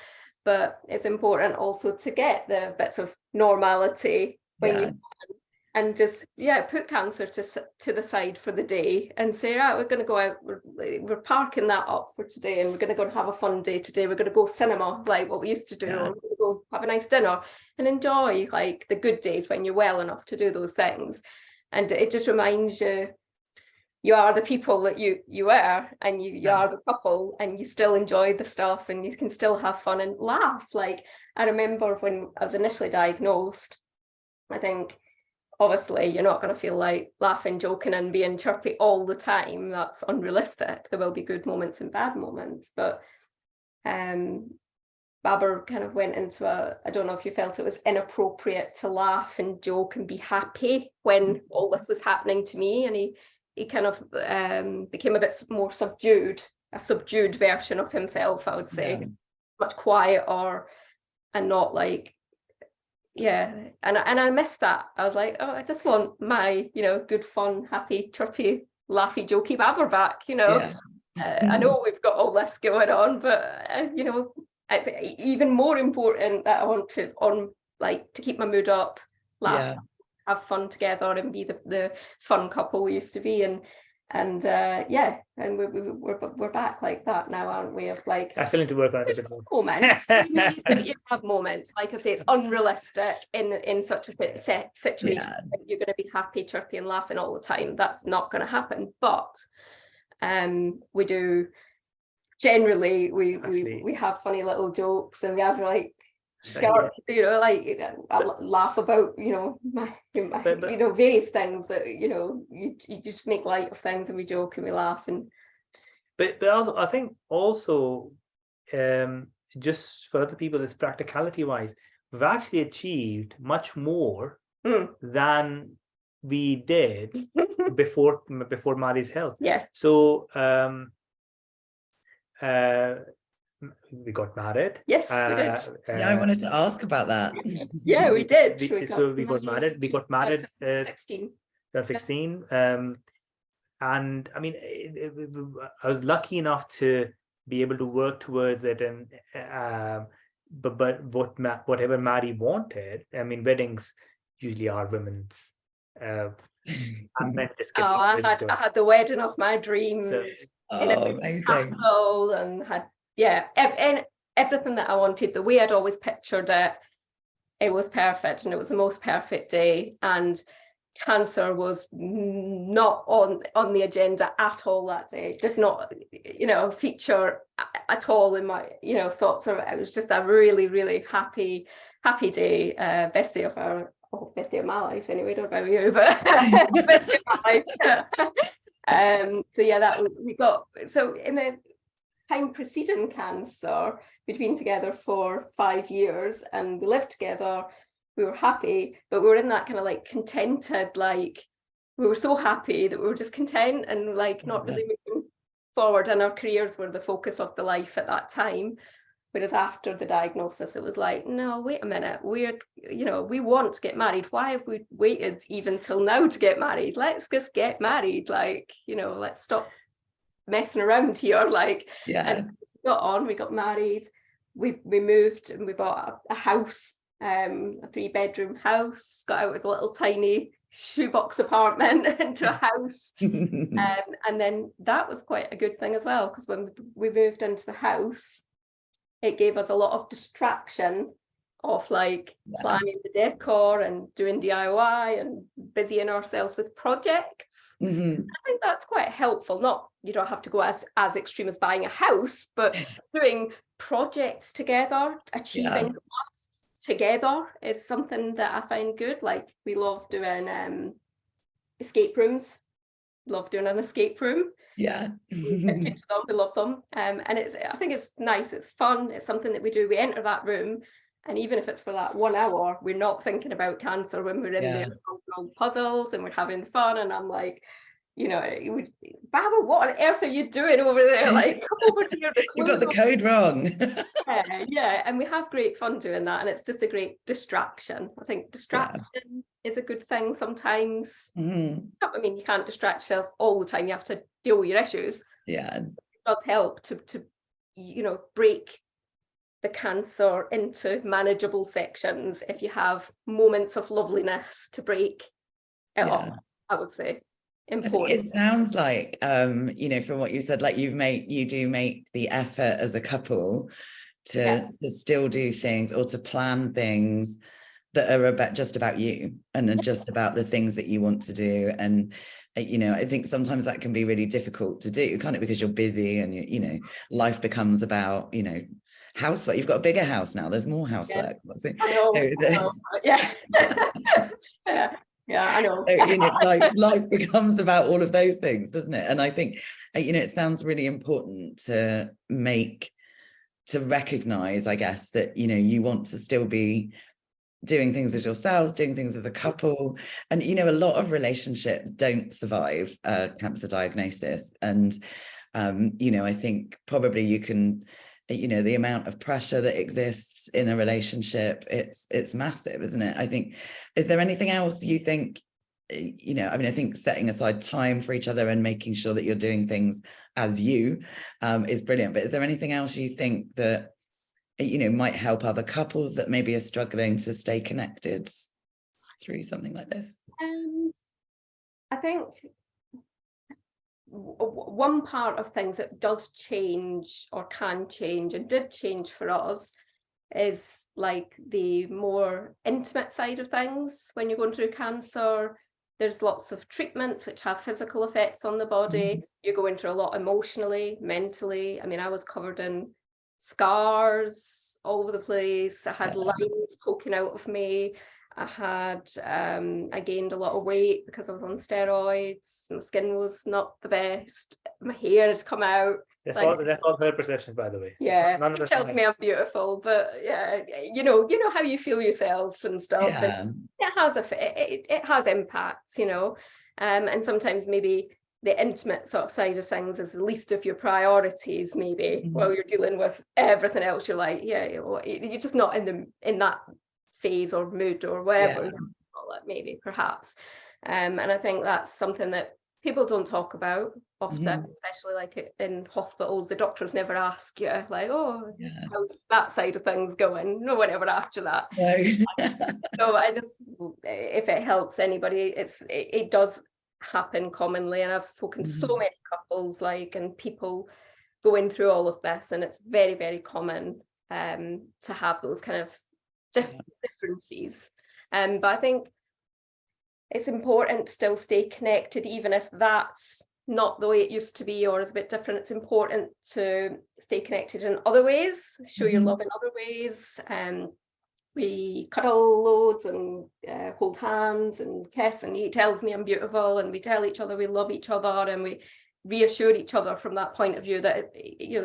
but it's important also to get the bits of normality when you can, and just put cancer to the side for the day and say, right, we're going to go out, we're parking that up for today, and we're going to go and have a fun day today, we're going to go cinema like what we used to do, or we're going to go have a nice dinner and enjoy like the good days when you're well enough to do those things. And it just reminds you, you are the people that you were, and you are the couple, and you still enjoy the stuff, and you can still have fun and laugh. Like I remember when I was initially diagnosed, I think obviously you're not going to feel like laughing, joking and being chirpy all the time. That's unrealistic. There will be good moments and bad moments, but Babur kind of went into I don't know if you felt it was inappropriate to laugh and joke and be happy when all this was happening to me, and he kind of became a bit more subdued, a subdued version of himself, I would say, much quieter and not like, and I missed that. I was like, oh, I just want my, good, fun, happy, chirpy, laughy, jokey Babur back, I know we've got all this going on, but, it's even more important that I want to, to keep my mood up, laugh, have fun together and be the fun couple we used to be. And And yeah, and we're back like that now, aren't we? Of like, I still need to work on it a bit more. Moments. You have moments. Like I say, it's unrealistic in such a situation. Yeah. You're going to be happy, chirpy, and laughing all the time. That's not going to happen. But we do generally we have funny little jokes, and we have like I laugh about my various things that you just make light of things, and we joke and we laugh. And but also I think also just for other people, it's practicality wise, we've actually achieved much more than we did before Mari's health. Yeah. So we got married. Yes, we did. Yeah, I wanted to ask about that. Yeah, we did. We got married. We got married 16. 16. And I mean, I was lucky enough to be able to work towards it, and but whatever Mari wanted, I mean, weddings usually are women's. And then I had the wedding of my dreams. So, amazing. And had everything that I wanted, the way I'd always pictured it. It was perfect, and it was the most perfect day. And cancer was not on the agenda at all that day. Did not feature at all in my thoughts of it. It was just a really, really happy day. Best day of my life anyway. Don't know about you, but best day of my life. So yeah, that we got. So in the time preceding cancer, we'd been together for 5 years, and we lived together. We were happy, but we were in that kind of like contented, like we were so happy that we were just content and like not really moving forward, and our careers were the focus of the life at that time. Whereas after the diagnosis, it was like, no, wait a minute, we want to get married. Why have we waited even till now to get married? Let's just get married. Like, let's stop messing around here. Like, yeah. And we got married. We moved, and we bought a house, a 3-bedroom house, got out of a little tiny shoebox apartment into a house. And then that was quite a good thing as well, because when we moved into the house, it gave us a lot of distraction of like planning the decor and doing DIY and busying ourselves with projects. I think that's quite helpful. Not, you don't have to go as extreme as buying a house, but doing projects together, achieving together is something that I find good. Like, we love doing escape rooms. Love doing an escape room. Yeah. We love them. And I think it's nice, it's fun, it's something that we do. We enter that room, and even if it's for that 1 hour, we're not thinking about cancer when we're in there solving puzzles and we're having fun. And I'm like, Babur, what on earth are you doing over there? Like, come over here. You got the code wrong. Yeah, and we have great fun doing that, and it's just a great distraction. I think distraction is a good thing sometimes. I mean, you can't distract yourself all the time. You have to deal with your issues. Yeah, it does help to break the cancer into manageable sections. If you have moments of loveliness to break it up, I would say. Important. It sounds like from what you said, like you do make the effort as a couple to still do things, or to plan things that are just about you, and are just about the things that you want to do. And I think sometimes that can be really difficult to do, kind of, because you're busy, and life becomes about housework. You've got a bigger house now, there's more housework. I know. Yeah, I know. So, life becomes about all of those things, doesn't it? And I think, it sounds really important to recognize, I guess, that, you want to still be doing things as yourselves, doing things as a couple. And, a lot of relationships don't survive a cancer diagnosis. And, I think probably you can, the amount of pressure that exists in a relationship, it's massive, isn't it? I think, is there anything else you think, I think setting aside time for each other and making sure that you're doing things as you is brilliant. But is there anything else you think that, might help other couples that maybe are struggling to stay connected through something like this? I think one part of things that does change or can change and did change for us is like the more intimate side of things. When you're going through cancer, there's lots of treatments which have physical effects on the body. You're going through a lot emotionally, mentally. I mean, I was covered in scars all over the place. I had lines poking out of me. I gained a lot of weight because I was on steroids. My skin was not the best. My hair had come out. That's all her perception, by the way. Yeah, it tells me I'm beautiful, but yeah, you know how you feel yourself and stuff. Yeah. And it has impacts, you know, and sometimes maybe the intimate sort of side of things is the least of your priorities, maybe while you're dealing with everything else. You're like, you're just not in that phase or mood or whatever, maybe perhaps. And I think that's something that people don't talk about often, especially like in hospitals. The doctors never ask you, like, oh, how's that side of things going? No one ever asks you that. No. So I just, if it helps anybody, it does happen commonly, and I've spoken to so many couples, like, and people going through all of this, and it's very, very common to have those kind of differences. But I think it's important to still stay connected, even if that's not the way it used to be or is a bit different. It's important to stay connected in other ways, show your love in other ways. We cuddle loads and hold hands and kiss, and he tells me I'm beautiful, and we tell each other we love each other, and we reassure each other from that point of view that,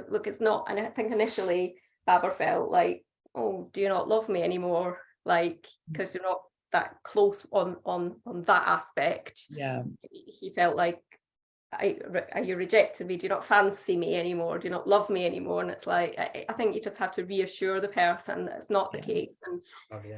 look, it's not. And I think initially Babur felt like, oh, do you not love me anymore? Like, because you're not that close on that aspect. Yeah. He felt like, are you rejecting me? Do you not fancy me anymore? Do you not love me anymore? And it's like, I think you just have to reassure the person that it's not the case. And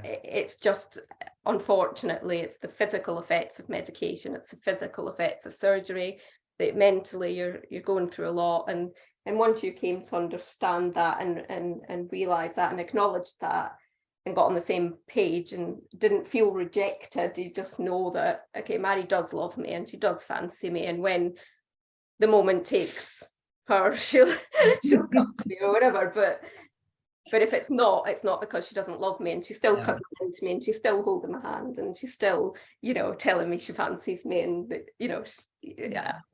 it's just, unfortunately, it's the physical effects of medication. It's the physical effects of surgery, that mentally you're going through a lot. And once you came to understand that and realize that and acknowledge that and got on the same page and didn't feel rejected, you just know that, okay, Mari does love me and she does fancy me, and when the moment takes her, she'll come to me or whatever. But if it's not because she doesn't love me, and she's still cuddling into me, and she's still holding my hand, and she's still, telling me she fancies me, and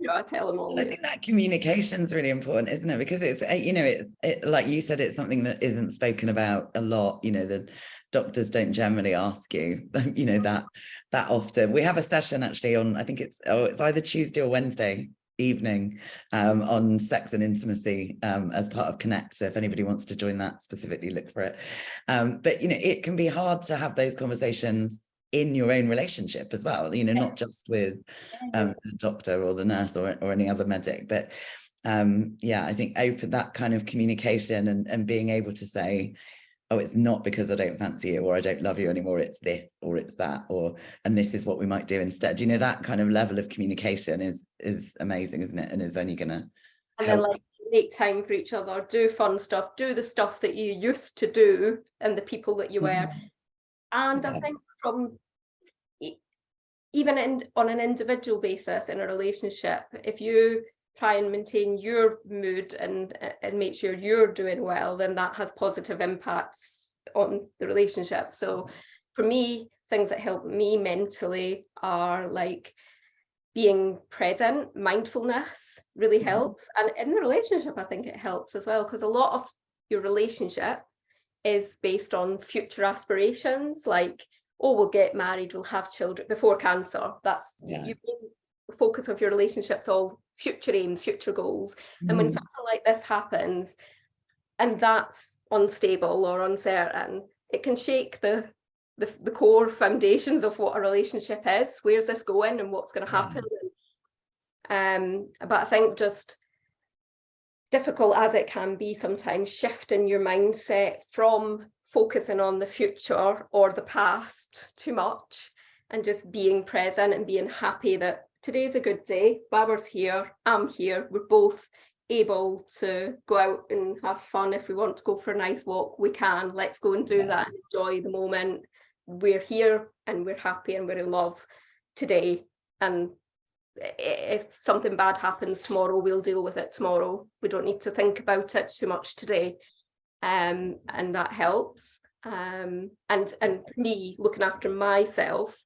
I tell them all. I think that communication is really important, isn't it? Because it's, it like you said, it's something that isn't spoken about a lot. The doctors don't generally ask you, that often. We have a session actually on, I think it's either Tuesday or Wednesday evening on sex and intimacy as part of Connect. So if anybody wants to join that, specifically look for it. But it can be hard to have those conversations in your own relationship as well, not just with the doctor or the nurse or any other medic, but I think open that kind of communication and being able to say, oh, it's not because I don't fancy you or I don't love you anymore, it's this or it's that, and this is what we might do instead. That kind of level of communication is amazing, isn't it? And is only gonna and help. Then, like, make time for each other, do fun stuff, do the stuff that you used to do and the people that you were. And I think from even on an individual basis in a relationship, if you try and maintain your mood and make sure you're doing well, then that has positive impacts on the relationship. So for me, things that help me mentally are like being present. Mindfulness really helps. And in the relationship, I think it helps as well, because a lot of your relationship is based on future aspirations, like, oh, we'll get married, we'll have children before cancer. That's the focus of your relationships, all future aims, future goals. And when something like this happens and that's unstable or uncertain, it can shake the core foundations of what a relationship is. Where's this going and what's going to happen? But I think, just difficult as it can be sometimes, shifting your mindset from focusing on the future or the past too much and just being present and being happy that today's a good day. Babur's here, I'm here, we're both able to go out and have fun. If we want to go for a nice walk, we can. Let's go and do that and enjoy the moment. We're here and we're happy and we're in love today, and if something bad happens tomorrow, we'll deal with it tomorrow. We don't need to think about it too much today. And that helps. And for me, looking after myself,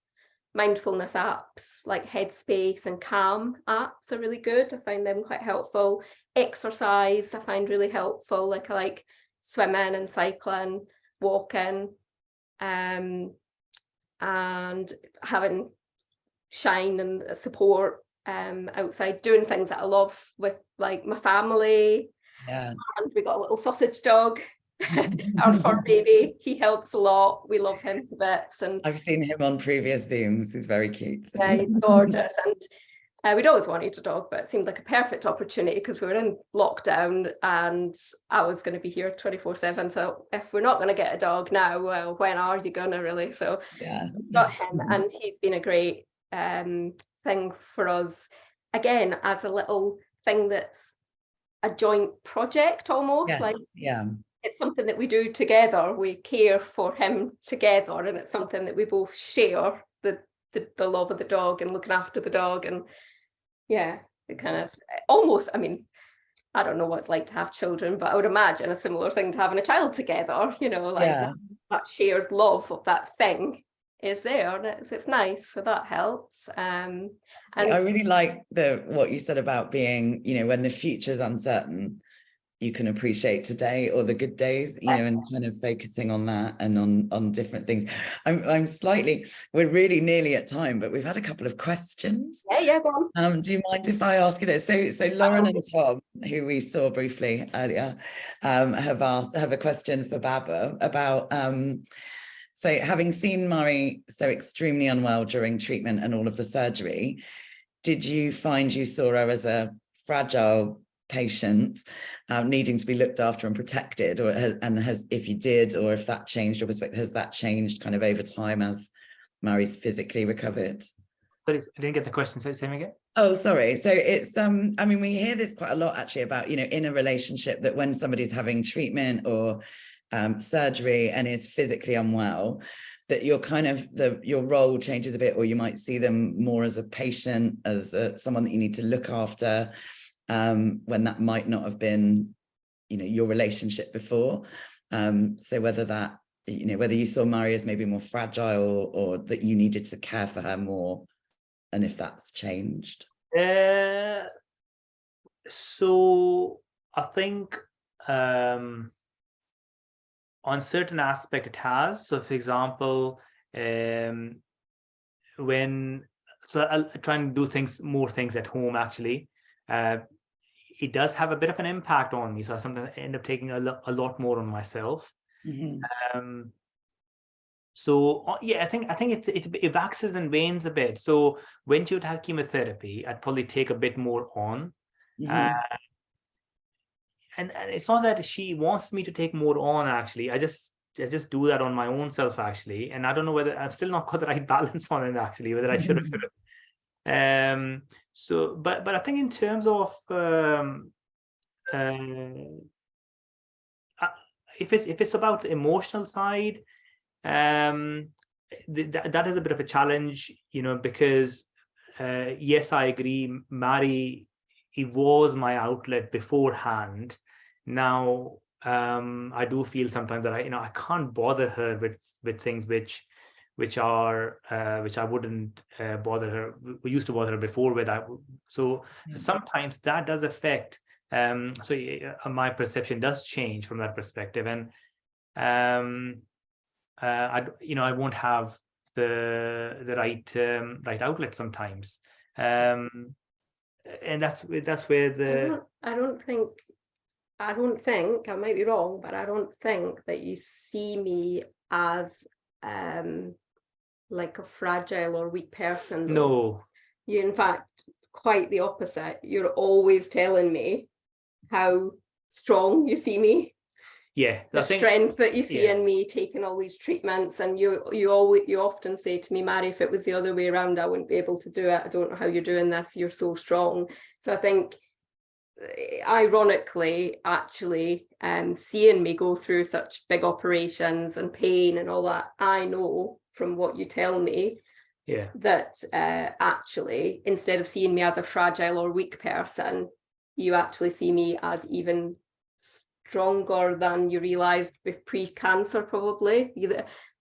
mindfulness apps like Headspace and Calm apps are really good. I find them quite helpful. Exercise I find really helpful. Like I like swimming and cycling, walking, and having shine and support outside, doing things that I love with like my family. Yeah. And we got a little sausage dog. Our fur baby, he helps a lot. We love him to bits, and I've seen him on previous Zooms. He's very cute. yeah, he's gorgeous. And we'd always wanted a dog, but it seemed like a perfect opportunity because we were in lockdown and I was going to be here 24/7. So if we're not going to get a dog now, well, when are you gonna really? So yeah, got him, and he's been a great thing for us, again, as a little thing that's a joint project almost. yes, like yeah. It's something that we do together. We care for him together, and it's something that we both share, the love of the dog and looking after the dog. And yeah, it kind of almost, I mean, I don't know what it's like to have children, but I would imagine a similar thing to having a child together, you know, like Yeah. that shared love of that thing is there, and it's nice. So that helps. And I really like what you said about being, you know, when the future's uncertain, you can appreciate today or the good days, you know, and kind of focusing on that and on different things. We're really nearly at time, but we've had a couple of questions. Yeah, go on. Do you mind if I ask you this? So Lauren and Tom, who we saw briefly earlier, have a question for Babur about so having seen Mari so extremely unwell during treatment and all of the surgery, did you find you saw her as a fragile patient needing to be looked after and protected, or if you did, or if that changed your perspective, has that changed kind of over time as Mari's physically recovered? Sorry, I didn't get the question. Say it again. Oh, sorry. So it's I mean, we hear this quite a lot actually about, you know, in a relationship, that when somebody's having treatment or surgery and is physically unwell, that your kind of your role changes a bit, or you might see them more as a patient, as someone that you need to look after, when that might not have been, you know, your relationship before. So whether you saw Mari as maybe more fragile, or that you needed to care for her more, and if that's changed. So I think on certain aspect it has. So for example, I'll try and do more things at home actually. It does have a bit of an impact on me. So I sometimes end up taking a lot more on myself. Mm-hmm. So yeah, I think it waxes and wanes a bit. So when she would have chemotherapy, I'd probably take a bit more on. Mm-hmm. And it's not that she wants me to take more on, actually. I just do that on my own self, actually. And I don't know whether I've still not got the right balance on it, actually, whether I should have. So, but I think in terms of if it's about the emotional side, that is a bit of a challenge, you know, because yes, I agree, Mari, it was my outlet beforehand. Now I do feel sometimes that I can't bother her with things which I wouldn't bother her. We used to bother her before with that. So sometimes that does affect. My perception does change from that perspective, and I won't have the right outlet sometimes, and that's where the I don't think, I might be wrong, but I don't think that you see me as like a fragile or weak person. No. You, in fact, quite the opposite. You're always telling me how strong you see me. Yeah, the strength that you see in me taking all these treatments, and you often say to me, Mari, if it was the other way around, I wouldn't be able to do it. I don't know how you're doing this. You're so strong. So I think, ironically, actually, seeing me go through such big operations and pain and all that, I know from what you tell me that actually, instead of seeing me as a fragile or weak person, you actually see me as even stronger than you realised with pre-cancer, probably.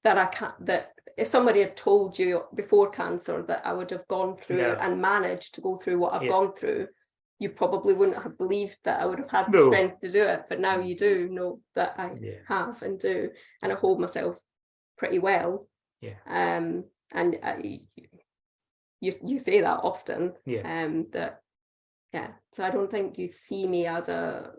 That if somebody had told you before cancer that I would have gone through and managed to go through what I've gone through, you probably wouldn't have believed that I would have had the strength to do it. But now you do know that I have and do, and I hold myself pretty well. And you say that often. So I don't think you see me as a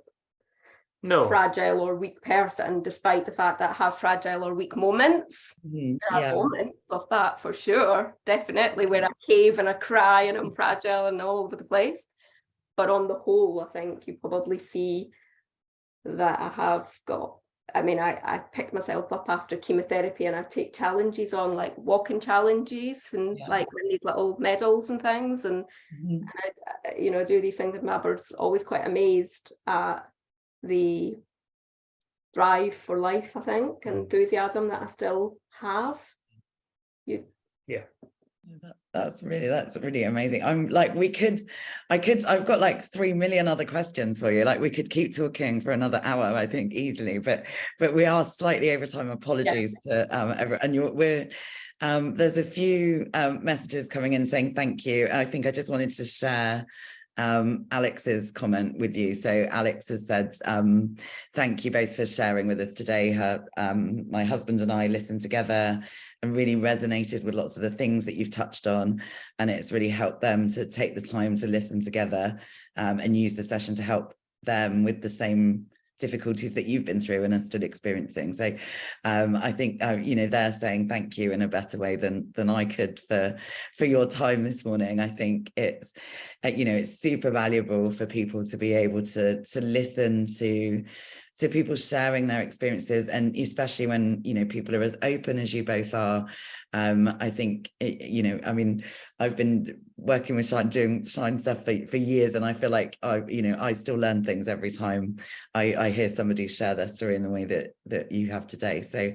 fragile or weak person, despite the fact that I have fragile or weak moments. There are moments of that for sure, definitely, where I cave and I cry and I'm fragile and all over the place. But on the whole, I think you probably see that I have got, I mean, I picked myself up after chemotherapy and I take challenges on, like walking challenges and like these little medals and things. And I do these things. And Babur's always quite amazed at the drive for life, I think, enthusiasm that I still have. That's really amazing. I'm like, I've got like 3 million other questions for you. Like, we could keep talking for another hour, I think, easily, but we are slightly over time. Apologies to everyone. And there's a few messages coming in saying thank you. I think I just wanted to share Alex's comment with you. So Alex has said, thank you both for sharing with us today. My husband and I listened together and really resonated with lots of the things that you've touched on, and it's really helped them to take the time to listen together and use the session to help them with the same difficulties that you've been through and are still experiencing. So I think they're saying thank you in a better way than I could for your time this morning. I think it's it's super valuable for people to be able to listen to people sharing their experiences, and especially when people are as open as you both are. I think I mean, I've been working with Shine, doing Shine stuff for years, and I feel like I still learn things every time I hear somebody share their story in the way that you have today. So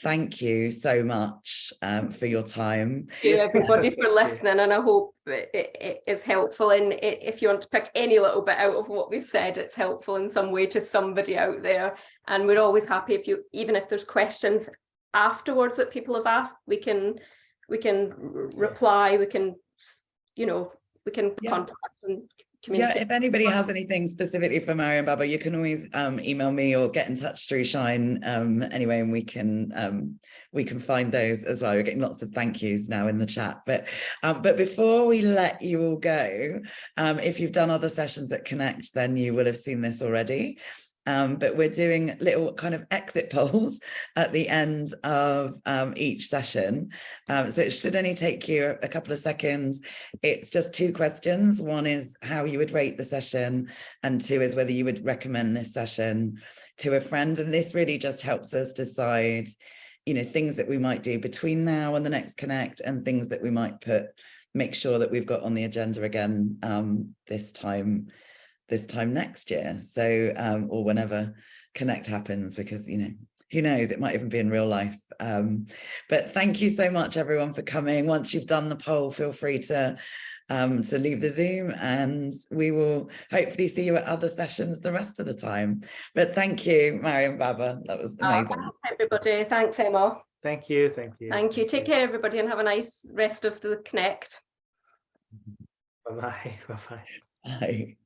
thank you so much for your time. Thank you everybody for listening, and I hope it is helpful. And if you want to pick any little bit out of what we've said, it's helpful in some way to somebody out there. And we're always happy even if there's questions afterwards that people have asked, we can reply, we can contact and communicate. If anybody has anything specifically for Mari and Babur, you can always email me or get in touch through Shine anyway, and we can find those as well. We're getting lots of thank yous now in the chat. But before we let you all go, if you've done other sessions at Connect, then you will have seen this already. But we're doing little kind of exit polls at the end of each session. So it should only take you a couple of seconds. It's just 2 questions. One is how you would rate the session, and 2 is whether you would recommend this session to a friend. And this really just helps us decide, things that we might do between now and the next Connect, and things that we might make sure that we've got on the agenda again this time next year. So or whenever Connect happens, because who knows, it might even be in real life. But thank you so much everyone for coming. Once you've done the poll, feel free to leave the Zoom, and we will hopefully see you at other sessions the rest of the time. But thank you, Mari and Babur, that was amazing. Thanks everybody. Thanks, Emma. Thank you. Thank you. Take care everybody, and have a nice rest of the Connect. Bye-bye. Bye.